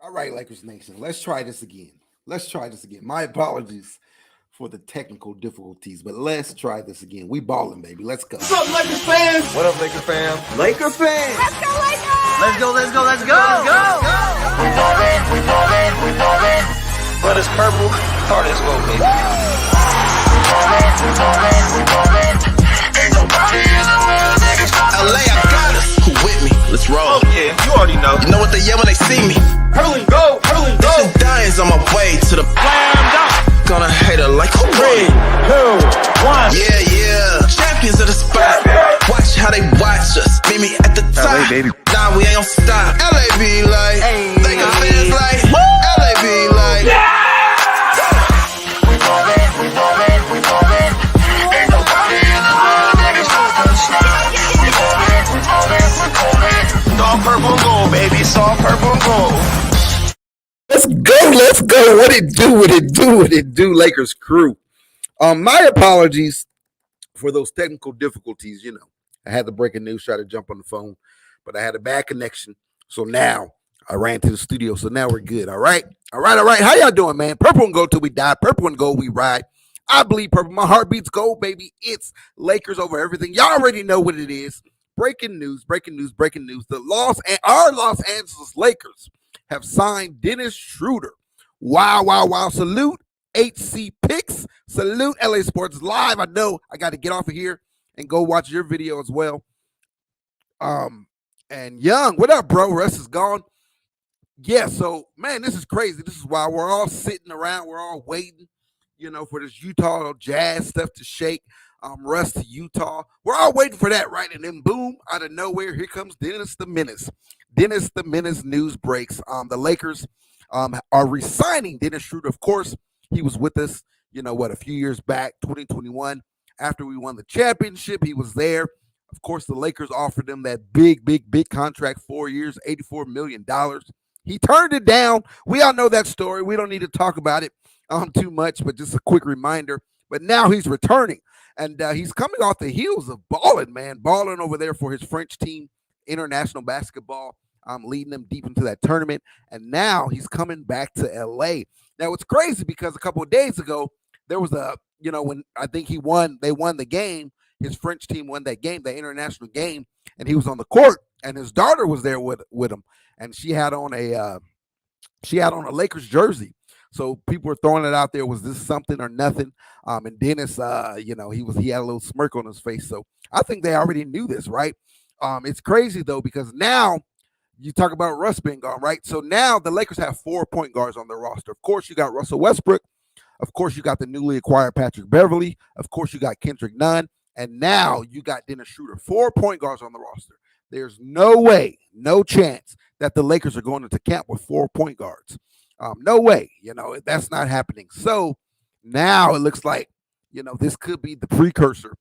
All right, Lakers Nation, let's try this again. Let's try this again. My apologies for the technical difficulties, but let's try this again. We balling, baby. Let's go. What's up, Lakers fans? What up, Laker fam? Laker fans. Let's go, Lakers! Let's go, let's go, let's go! Let's go! We ballin', we ballin', we ballin'. But it's purple, hard as gold, baby. We ballin', we ballin', we ballin'. Ain't nobody in the world that can stop us. LA, I got us. Who with me? Let's roll. Oh yeah, you already know. You know what they yell when they see me? Hurling go, hurling go. Some dying's on my way to the Slam dunk. gonna hate her like who won? 3, 2, 1. Yeah. Champions of the spot. Watch how they watch us. Meet me at the top. LA, baby. Nah, we ain't gon' stop. LA be like, Laker fans like, LA be like. We ballin', we ballin', we ballin'. Ain't nobody in the world that can stop us. We ballin', we ballin', we ballin'. It's all purple and gold, baby. It's all purple and gold. Let's go. Let's go. What it do? What it do? What it do? Lakers crew. My apologies for those technical difficulties. You know, I had the breaking news, try to jump on the phone, but I had a bad connection. So now I ran to the studio. So now we're good. All right. All right. All right. How y'all doing, man? Purple and gold till we die. Purple and gold we ride. I bleed purple. My heart beats gold, baby. It's Lakers over everything. Y'all already know what it is. Breaking news, breaking news, breaking news. Our Los Angeles Lakers have signed Dennis Schroder. Wow, wow, wow. Salute HC Picks. Salute LA Sports Live. I know I got to get off of here and go watch your video as well. And Young, what up, bro? Russ is gone. Yeah, so, man, this is crazy. This is why we're all sitting around. We're all waiting, you know, for this Utah Jazz stuff to shake. Russ to Utah. We're all waiting for that, right? And then, boom, out of nowhere, here comes Dennis the Menace. Dennis the Menace news breaks. The Lakers are re-signing Dennis Schroder. Of course, he was with us, you know what, a few years back, 2021. After we won the championship, he was there. Of course, the Lakers offered him that big contract, 4 years, $84 million. He turned it down. We all know that story. We don't need to talk about it too much, but just a quick reminder. But now he's returning, and he's coming off the heels of balling, man. Balling over there for his French team, international basketball, leading them deep into that tournament. And now he's coming back to L.A. Now, it's crazy because a couple of days ago, there was when I think they won the game. His French team won that game, the international game, and he was on the court, and his daughter was there with him, and she had on a Lakers jersey. So people were throwing it out there. Was this something or nothing? And Dennis, he had a little smirk on his face. So I think they already knew this, right? It's crazy though, because now you talk about Russ being gone, right? So now the Lakers have 4 point guards on their roster. Of course, you got Russell Westbrook. Of course, you got the newly acquired Patrick Beverley. Of course, you got Kendrick Nunn. And now you got Dennis Schroder, 4 point guards on the roster. There's no way, no chance that the Lakers are going into camp with 4 point guards. No way, that's not happening. So now it looks like, this could be the precursor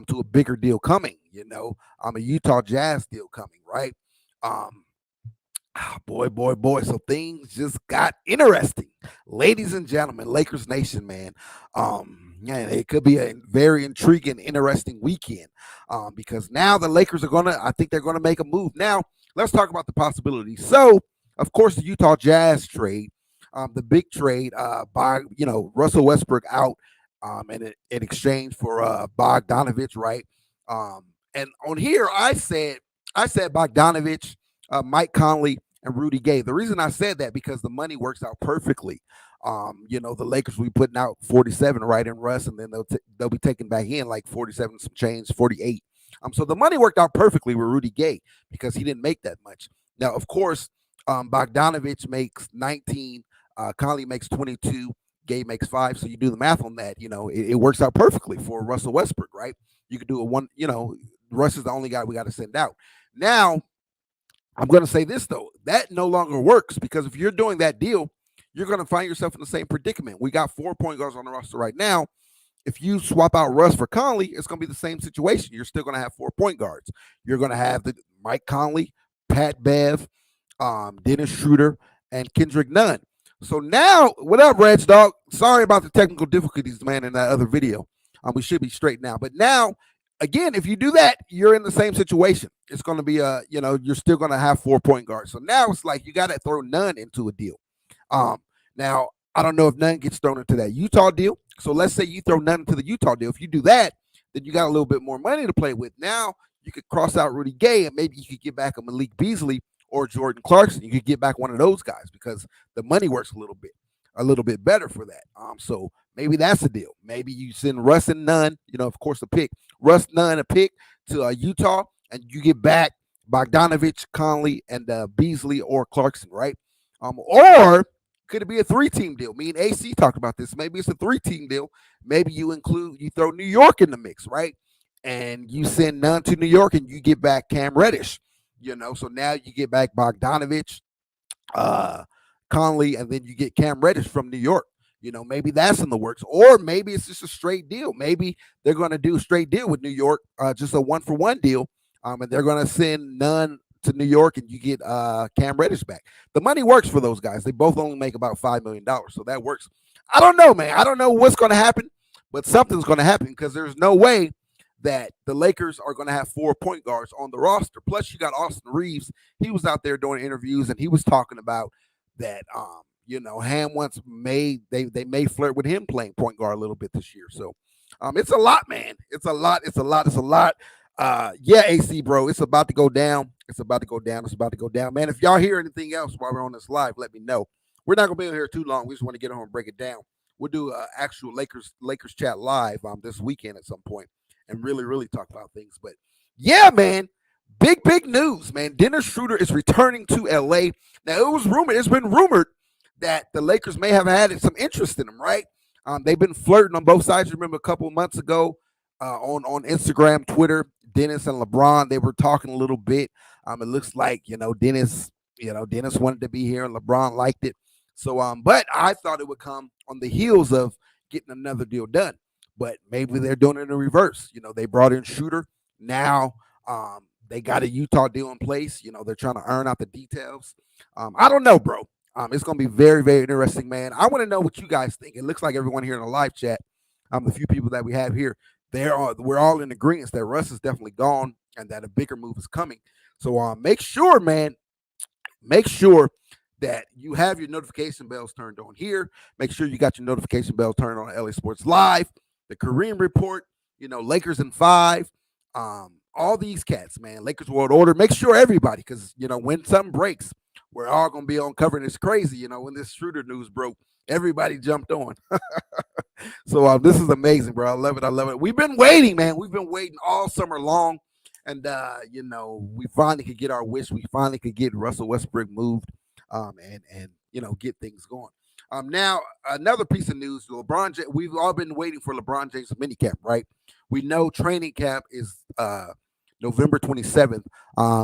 to a bigger deal coming, a Utah Jazz deal coming, right? Boy. So things just got interesting. Ladies and gentlemen, Lakers Nation, man. It could be a very intriguing, interesting weekend because now the Lakers I think they're going to make a move. Now, let's talk about the possibilities. So, of course, the Utah Jazz trade, the big trade by, Russell Westbrook out in exchange for Bogdanovich, right? And on here, I said Bogdanovich, Mike Conley, and Rudy Gay. The reason I said that because the money works out perfectly. The Lakers will be putting out 47 right in Russ, and then they'll be taking back in like 47 some change, 48. So the money worked out perfectly with Rudy Gay because he didn't make that much. Now, of course, Bogdanovich makes 19, Conley makes 22, Gay makes 5. So you do the math on that. It works out perfectly for Russell Westbrook, right? You could do Russ is the only guy we got to send out. Now, I'm going to say this, though. That no longer works because if you're doing that deal, you're going to find yourself in the same predicament. We got 4 point guards on the roster right now. If you swap out Russ for Conley, it's going to be the same situation. You're still going to have 4 point guards. You're going to have the Mike Conley, Pat Bev, Dennis Schroder, and Kendrick Nunn. So now, what up, Reg Dog? Sorry about the technical difficulties, man, in that other video. We should be straight now. But now again, if you do that, you're in the same situation. It's going to be you're still going to have 4 point guards. So now it's like you got to throw none into a deal. Now I don't know if none gets thrown into that Utah deal. So let's say you throw none into the Utah deal. If you do that, then you got a little bit more money to play with. Now you could cross out Rudy Gay and maybe you could get back a Malik Beasley or Jordan Clarkson. You could get back one of those guys because the money works a little bit better for that. So maybe that's the deal. Maybe you send Russ and Nunn, of course, a pick. Russ, Nunn, a pick to Utah, and you get back Bogdanovich, Conley, and Beasley or Clarkson, right? Or could it be a 3-team deal? Me and AC talked about this. Maybe it's a 3-team deal. Maybe you throw New York in the mix, right? And you send Nunn to New York, and you get back Cam Reddish. So now you get back Bogdanovich, Conley, and then you get Cam Reddish from New York. Maybe that's in the works, or maybe it's just a straight deal. Maybe they're going to do a straight deal with New York, just a 1-for-1 deal, and they're going to send Nunn to New York, and you get Cam Reddish back. The money works for those guys. They both only make about $5 million, so that works. I don't know, man. I don't know what's going to happen, but something's going to happen because there's no way that the Lakers are going to have 4 point guards on the roster. Plus, you got Austin Reeves. He was out there doing interviews, and he was talking about that. Ham once they may flirt with him playing point guard a little bit this year. So, it's a lot, man. It's a lot. Yeah, AC, bro. It's about to go down. It's about to go down, man. If y'all hear anything else while we're on this live, let me know. We're not gonna be here too long. We just want to get on and break it down. We'll do actual Lakers chat live this weekend at some point and really talk about things. But yeah, man, big news, man. Dennis Schroder is returning to LA. Now it's been rumored that the Lakers may have had some interest in him, right? They've been flirting on both sides. Remember a couple of months ago on Instagram, Twitter, Dennis and LeBron, they were talking a little bit. It looks like, Dennis wanted to be here and LeBron liked it. So, but I thought it would come on the heels of getting another deal done. But maybe they're doing it in reverse. They brought in Schroder. Now they got a Utah deal in place. They're trying to iron out the details. I don't know, bro. It's going to be very, very interesting, man. I want to know what you guys think. It looks like everyone here in the live chat, the few people that we have here, we're all in agreement that Russ is definitely gone and that a bigger move is coming. So make sure, man, that you have your notification bells turned on here. Make sure you got your notification bell turned on LA Sports Live, the Kareem Report, Lakers in 5, all these cats, man, Lakers World Order. Make sure everybody, because, when something breaks, we're all going to be on covering. It's crazy, when this Schroder news broke, everybody jumped on. So this is amazing, bro. I love it. We've been waiting, man. We've been waiting all summer long. And, we finally could get our wish. We finally could get Russell Westbrook moved and get things going. Now, another piece of news, we've all been waiting for LeBron James minicamp, right? We know training camp is November 27th,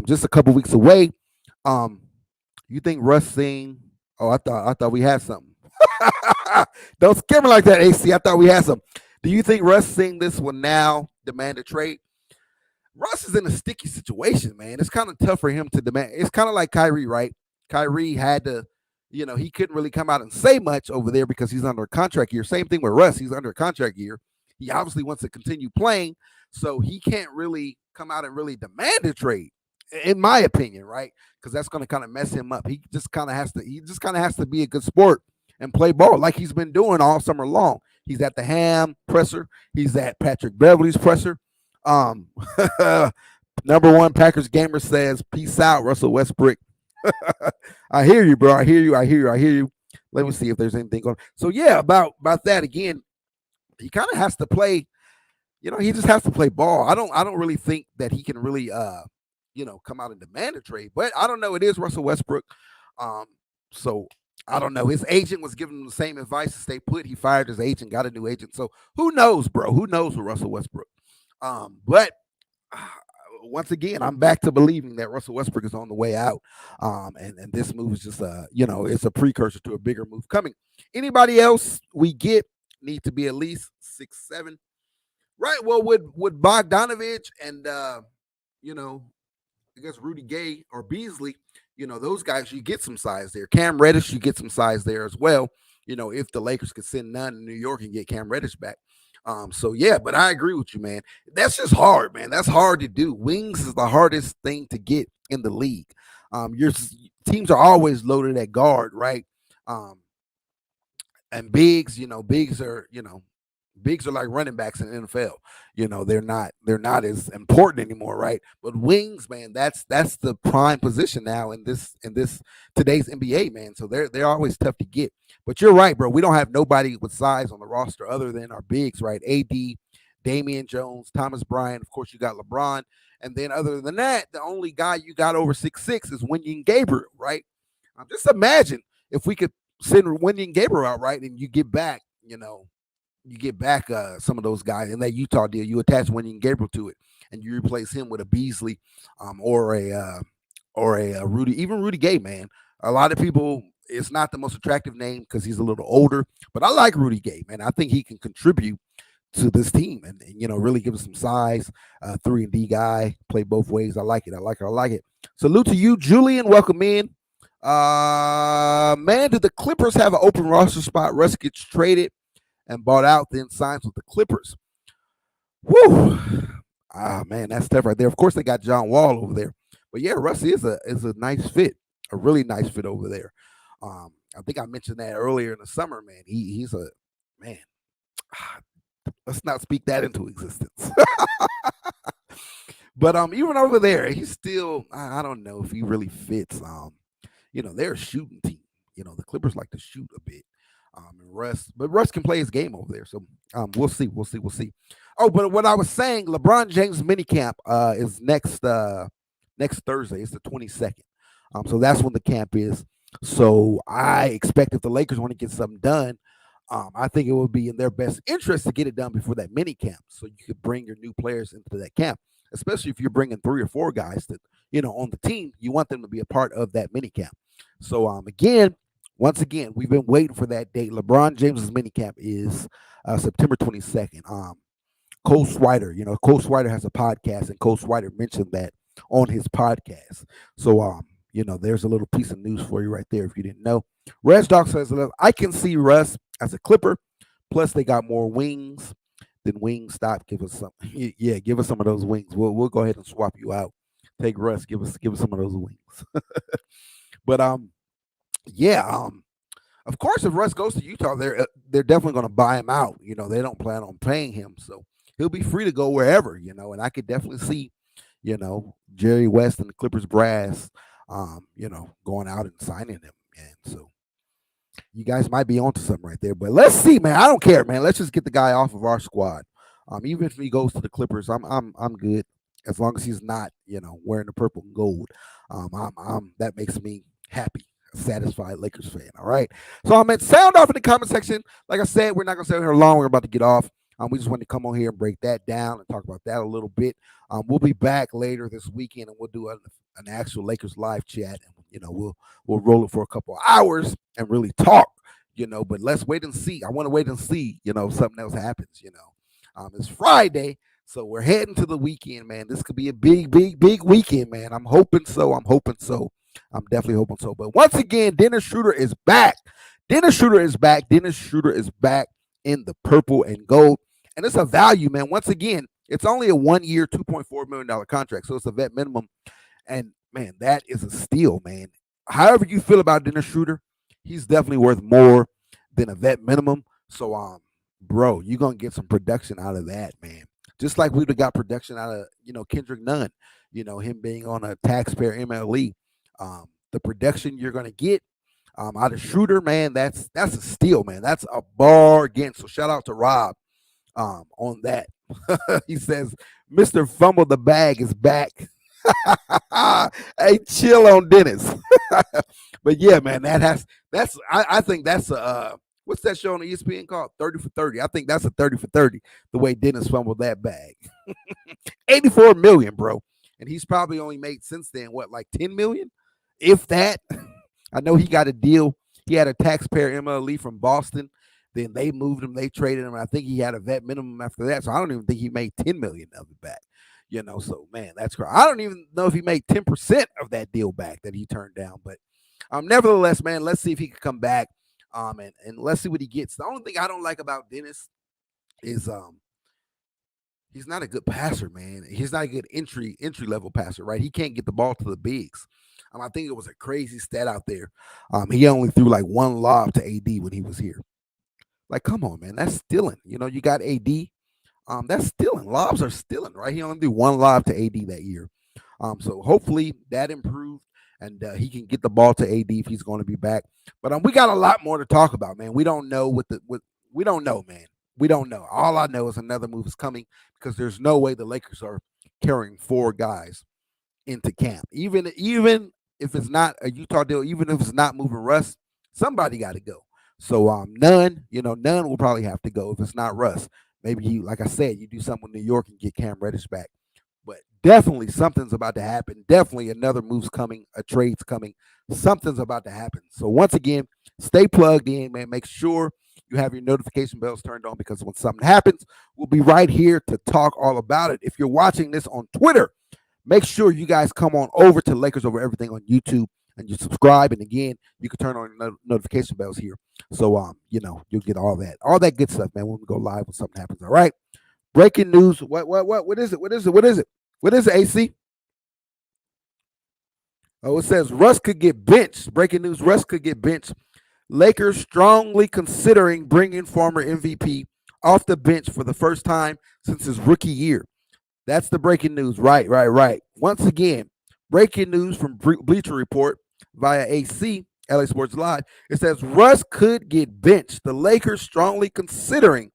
just a couple weeks away. You think Russ sing? Oh, I thought we had something. Don't scare me like that, AC. I thought we had some. Do you think Russ sing this will now demand a trade? Russ is in a sticky situation, man. It's kind of tough for him to demand. It's kind of like Kyrie, right? Kyrie had to, he couldn't really come out and say much over there because he's under a contract year. Same thing with Russ. He's under a contract year. He obviously wants to continue playing, so he can't really come out and really demand a trade, in my opinion, right? Because that's going to kind of mess him up. He just kind of has to be a good sport and play ball like he's been doing all summer long. He's at the Ham presser. He's at Patrick Beverly's presser. Number one Packers gamer says, "Peace out, Russell Westbrook." I hear you, bro. I hear you. Let me see if there's anything going. So yeah, about that again. He kind of has to play. He just has to play ball. I don't really think that he can really come out and demand a trade. But I don't know. It is Russell Westbrook. So I don't know. His agent was giving him the same advice to stay put. He fired his agent, got a new agent. So who knows, bro? Who knows with Russell Westbrook? But once again, I'm back to believing that Russell Westbrook is on the way out. And this move is just it's a precursor to a bigger move coming. Anybody else we need to be at least 6'7". Right. Well, with Bogdanovich and I guess Rudy Gay or Beasley, those guys, you get some size there. Cam Reddish, you get some size there as well. If the Lakers could send none in New York and get Cam Reddish back. So yeah, but I agree with you, man. That's just hard, man. That's hard to do. Wings is the hardest thing to get in the league. Your teams are always loaded at guard, right? Um, and bigs, bigs are like running backs in the NFL. They're not as important anymore, right? But wings, man, that's the prime position now in this today's NBA, man. So they're always tough to get. But you're right, bro. We don't have nobody with size on the roster other than our bigs, right? AD, Damian Jones, Thomas Bryant. Of course, you got LeBron, and then other than that, the only guy you got over 6'6" is Wenyen Gabriel, right? Just imagine if we could send Wenyen Gabriel out, right, and you get back some of those guys in that Utah deal. You attach Wenyen Gabriel to it, and you replace him with a Beasley, or a Rudy, even Rudy Gay. Man, a lot of people. It's not the most attractive name because he's a little older, but I like Rudy Gay, man. I think he can contribute to this team and really give us some size. 3-and-D guy, play both ways. I like it. I like it. I like it. Salute to you, Julian. Welcome in. Man, did the Clippers have an open roster spot? Russ gets traded and bought out, then signs with the Clippers. Woo! Man, that's tough right there. Of course, they got John Wall over there, but yeah, Russ is a nice fit, a really nice fit over there. I think I mentioned that earlier in the summer, man. He's a man. Let's not speak that into existence. But even over there, he's still. I don't know if he really fits. They're a shooting team. The Clippers like to shoot a bit. But Russ can play his game over there. So we'll see. We'll see. We'll see. Oh, but what I was saying, LeBron James minicamp is next Thursday. It's the 22nd. So that's when the camp is. So I expect if the Lakers want to get something done, I think it would be in their best interest to get it done before that mini camp, so you could bring your new players into that camp. Especially if you're bringing 3 or 4 guys that on the team, you want them to be a part of that mini camp. So once again, we've been waiting for that date. LeBron James's mini camp is September 22nd. Cole Swider, Cole Swider has a podcast, and Cole Swider mentioned that on his podcast. So there's a little piece of news for you right there if you didn't know. Res Dog says, I can see Russ as a Clipper. Plus, they got more wings than Wingstop. Give us some. Yeah, give us some of those wings. We'll go ahead and swap you out. Take Russ. Give us some of those wings. But of course, if Russ goes to Utah, they're definitely going to buy him out. They don't plan on paying him, so he'll be free to go wherever. And I could definitely see, Jerry West and the Clippers brass, going out and signing him. And so you guys might be onto something right there. But let's see, man. I don't care, man. Let's just get the guy off of our squad. Even if he goes to the Clippers, I'm good as long as he's not, wearing the purple and gold. That makes me happy, satisfied Lakers fan. All right. So sound off in the comment section. Like I said, we're not gonna stay here long. We're about to get off. We just wanted to come on here and break that down and talk about that a little bit. We'll be back later this weekend, and we'll do an actual Lakers live chat. And, we'll roll it for a couple of hours and really talk. But let's wait and see. I want to wait and see. If something else happens. It's Friday, so we're heading to the weekend, man. This could be a big, big, big weekend, man. I'm hoping so. I'm definitely hoping so. But once again, Dennis Schroder is back. Dennis Schroder is back in the purple and gold. And it's a value, man. Once again, it's only a 1-year, $2.4 million contract. So it's a vet minimum. And, man, that is a steal, man. However you feel about Dennis Schroder, he's definitely worth more than a vet minimum. So, bro, you're going to get some production out of that, man. Just like we would have got production out of, Kendrick Nunn, him being on a taxpayer MLE. The production you're going to get out of Schroder, man, that's a steal, man. That's a bargain. So shout out to Rob on that. He says, Mr. Fumble the Bag is back. Hey, chill on Dennis. But yeah, man, I think that's what's that show on ESPN called? 30 for 30. I think that's a 30 for 30, the way Dennis fumbled that bag. 84 million, bro. And he's probably only made since then, like 10 million? If that. I know he got a deal. He had a taxpayer MLE from Boston. Then they moved him. They traded him. I think he had a vet minimum after that. So I don't even think he made 10 million of it back. So, man, that's crazy. I don't even know if he made 10% of that deal back that he turned down. But nevertheless, man, let's see if he can come back. And let's see what he gets. The only thing I don't like about Dennis is he's not a good passer, man. He's not a good entry level passer, right? He can't get the ball to the bigs. I think it was a crazy stat out there. He only threw like one lob to AD when he was here. Like, come on, man, that's stealing. You know, you got AD. That's stealing. Lobs are stealing, right? He only threw one lob to AD that year. So hopefully that improved and he can get the ball to AD if he's going to be back. But we got a lot more to talk about, man. We don't know we don't know, man. We don't know. All I know is another move is coming because there's no way the Lakers are carrying 4 guys into camp. Even if it's not a Utah deal, even if it's not moving Russ, somebody got to go. So none will probably have to go if it's not Russ. Maybe like I said, you do something with New York and get Cam Reddish back. But definitely something's about to happen. Definitely another move's coming, a trade's coming. Something's about to happen. So once again, stay plugged in, man. Make sure you have your notification bells turned on because when something happens, we'll be right here to talk all about it. If you're watching this on Twitter, make sure you guys come on over to Lakers Over Everything on YouTube and you subscribe. And again, you can turn on notification bells here. So, you'll get all that good stuff, man, when we go live when something happens. All right. Breaking news. What is it, AC? Oh, it says Russ could get benched. Breaking news. Russ could get benched. Lakers strongly considering bringing former MVP off the bench for the first time since his rookie year. That's the breaking news. Right. Once again, breaking news from Bleacher Report via AC, LA Sports Live. It says Russ could get benched. The Lakers strongly considering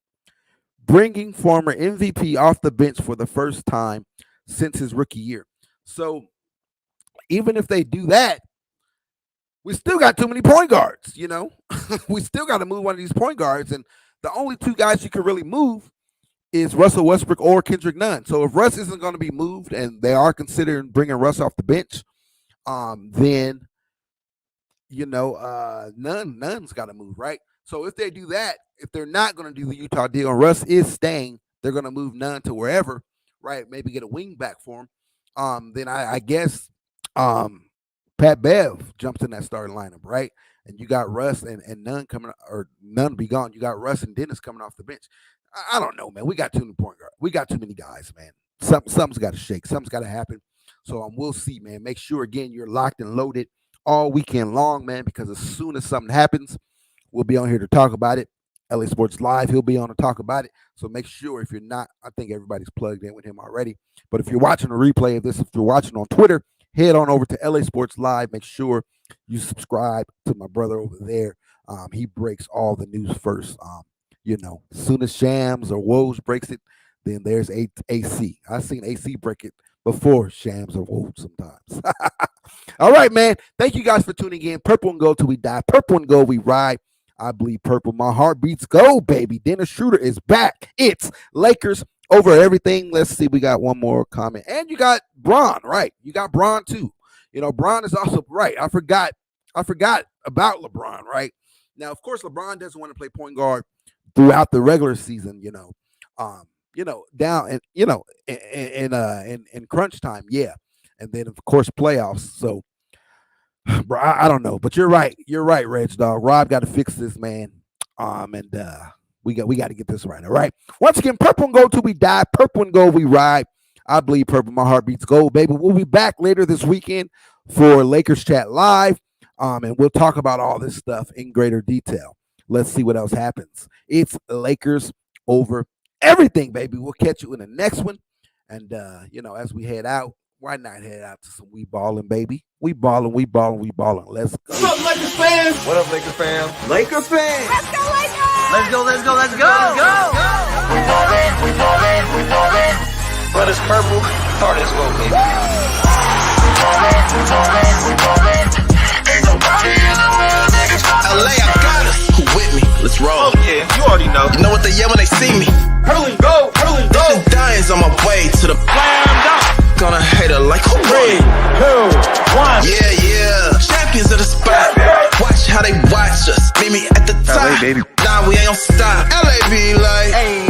bringing former MVP off the bench for the first time since his rookie year. So even if they do that, we still got too many point guards, we still got to move one of these point guards. And the only 2 guys you can really move is Russell Westbrook or Kendrick Nunn. So if Russ isn't going to be moved and they are considering bringing Russ off the bench, then, Nunn's got to move, right? So if they do that, if they're not going to do the Utah deal and Russ is staying, they're going to move Nunn to wherever, right? Maybe get a wing back for him. Then I guess Pat Bev jumps in that starting lineup, right? And you got Russ and Nunn coming, or Nunn be gone. You got Russ and Dennis coming off the bench. I don't know, man. We got too many point guards. We got too many guys, man. Something's got to shake. Something's got to happen. So we'll see, man. Make sure, again, you're locked and loaded all weekend long, man, because as soon as something happens, we'll be on here to talk about it. LA Sports Live, he'll be on to talk about it. So make sure if you're not, I think everybody's plugged in with him already. But if you're watching a replay of this, if you're watching on Twitter, head on over to LA Sports Live. Make sure you subscribe to my brother over there. He breaks all the news first. As soon as Shams or Woj breaks it, then there's AC. I've seen AC break it before Shams or Woj sometimes. All right, man. Thank you guys for tuning in. Purple and gold till we die. Purple and gold we ride. I bleed purple. My heart beats gold, baby. Dennis Schroder is back. It's Lakers over everything. Let's see. We got one more comment. And you got Bron, right? You got Bron too. Bron is also right. I forgot about LeBron, right? Now, of course, LeBron doesn't want to play point guard throughout the regular season, down and in crunch time, yeah. And then of course playoffs. So bro, I don't know, but you're right, Reg Dog. Rob got to fix this, man. And we got to get this right. All right. Once again, purple and gold till we die. Purple and gold we ride. I bleed purple. My heart beats gold, baby. We'll be back later this weekend for Lakers Chat Live. And we'll talk about all this stuff in greater detail. Let's see what else happens. It's Lakers over everything, baby. We'll catch you in the next one. And as we head out, why not head out to some we ballin', baby? We ballin'. Let's go. What's up, Lakers fans? What up, Laker fam? Laker fans. Let's go, Lakers! Let's go. We ballin'. Blood is purple, heart is gold, baby. We ballin'. Ain't nobody in the world that can stop us. LA, I got us. Who with me? Let's roll. Oh, yeah, you already know. You know what they yell when they see me? Purple and gold. This dying's on my way to the Slam dunk. Gonna hate her like who 3, 2, 1. Yeah. Champions of the spot. Watch how they watch us. Meet me at the top. LA, baby. Nah, we ain't gon' stop. LA be like, hey.